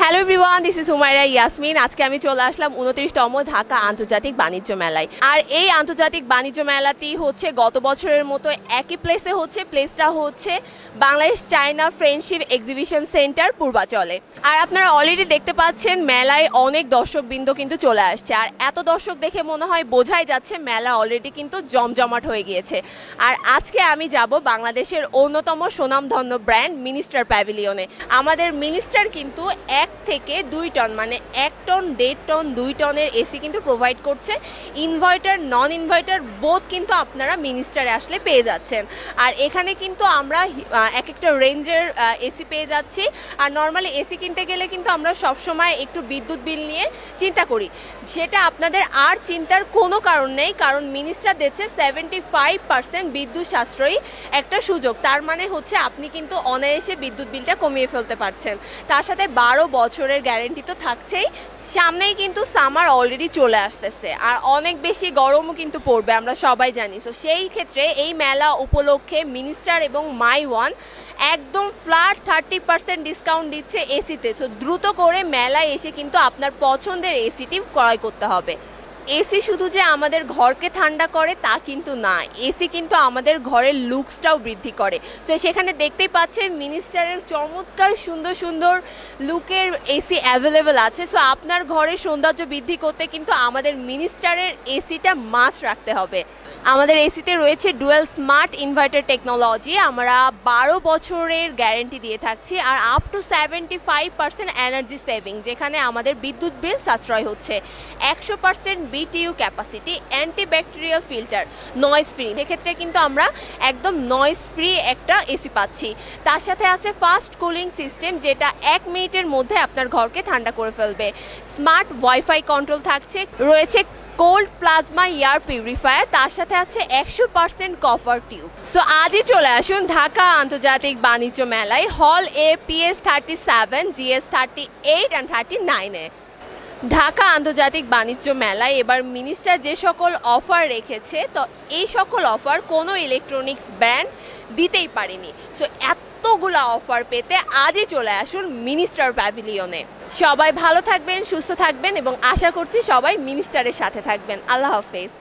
Hello everyone, this is Humaira Yasmin. আজকে আমি চলে আসলাম 29তম ঢাকা আন্তর্জাতিক বাণিজ্য মেলায়। আর এই আন্তর্জাতিক বাণিজ্য মেলাটি হচ্ছে গত বছরের মতো একই প্লেসে হচ্ছে। প্লেসটা হচ্ছে Bangladesh China friendship exhibition centre পূর্বাচলে। আর আপনারা অলরেডি দেখতে পাচ্ছেন মেলায় অনেক দর্শকবৃন্দ কিন্তু চলে আসছে। আর এত দর্শক দেখে মনে হয় বোঝাই যাচ্ছে মেলা অলরেডি কিন্তু জমজমাট হয়ে গিয়েছে। আর আজকে আমি যাব বাংলাদেশের অন্যতম সুনামধন্য ব্র্যান্ড মিনিস্টার প্যাভিলিয়নে। আমাদের মিনিস্টার কিন্তু 1 থেকে 2 টন মানে 1 টন 1.5 টন 2 টনের এসি কিন্তু প্রোভাইড করছে। ইনভার্টার নন ইনভার্টার বোথ কিন্তু আপনারা মিনিস্টারে আসলে পেয়ে যাচ্ছেন। আর এখানে কিন্তু আমরা এক একটা রেঞ্জের এসি পেয়ে যাচ্ছি। আর নর্মালি এসি কিনতে গেলে কিন্তু আমরা সবসময় একটু বিদ্যুৎ বিল নিয়ে চিন্তা করি, সেটা আপনাদের আর চিন্তার কোনো কারণ নেই, কারণ মিনিস্টার দিচ্ছে 75% বিদ্যুৎ সাশ্রয়ী একটা সুযোগ। তার মানে হচ্ছে আপনি কিন্তু অনায়াসে বিদ্যুৎ বিলটা কমিয়ে ফেলতে পারছেন। তার সাথে 12 বছরের গ্যারেন্টি তো থাকছেই। সামনেই কিন্তু সামার অলরেডি চলে আসতেছে আর অনেক বেশি গরমও কিন্তু পড়বে, আমরা সবাই জানি। সো সেই ক্ষেত্রে এই মেলা উপলক্ষে মিনিস্টার এবং মাই ওয়ান একদম ফ্ল্যাট 30% ডিসকাউন্ট দিচ্ছে এসিতে। সো দ্রুত করে মেলায় এসে কিন্তু আপনার পছন্দের এসিটি ক্রয় করতে হবে। এসি শুধু যে আমাদের ঘরকে ঠান্ডা করে তা কিন্তু না, এসি কিন্তু আমাদের ঘরের লুকসটাও বৃদ্ধি করে। সো সেখানে দেখতেই পাচ্ছেন মিনিস্টারের চমৎকার সুন্দর সুন্দর লুকের এসি অ্যাভেলেবেল আছে। সো আপনার ঘরের সৌন্দর্য বৃদ্ধি করতে কিন্তু আমাদের মিনিস্টারের এসিটা মাস্ট রাখতে হবে। আমাদের এসিতে রয়েছে ডুয়েল স্মার্ট ইনভার্টার টেকনোলজি। আমরা 12 বছরের গ্যারেন্টি দিয়ে থাকছি আর আপ টু 75% এনার্জি সেভিং, যেখানে আমাদের বিদ্যুৎ বিল সাশ্রয় হচ্ছে। 100% BTU capacity, antibacterial filter, noise free. সেক্ষেত্রে কিন্তু আমরা একদম নয়েজ ফ্রি একটা এসি পাচ্ছি। তার সাথে আছে ফাস্ট কুলিং সিস্টেম, যেটা 1 মিনিটের মধ্যে আপনার ঘরকে ঠান্ডা করে ফেলবে। স্মার্ট ওয়াইফাই কন্ট্রোল থাকছে, রয়েছে কোল্ড প্লাজমা এয়ার পিউরিফায়ার, তার সাথে আছে 100% কপার টিউব। সো আজই চলে আসুন ঢাকা আন্তর্জাতিক বাণিজ্য মেলায়, হল এ PS 37, GS 38 and 39-এ। ঢাকা আন্তর্জাতিক বাণিজ্য মেলায় এবার মিনিস্টার যে সকল অফার রেখেছে, তো এই সকল অফার কোনো ইলেকট্রনিক্স ব্র্যান্ড দিতেই পারেনি। সো এতগুলা অফার পেতে আজই চলে আসুন মিনিস্টার প্যাভিলিয়নে। সবাই ভালো থাকবেন, সুস্থ থাকবেন এবং আশা করছি সবাই মিনিস্টারের সাথে থাকবেন। আল্লাহ হাফেজ।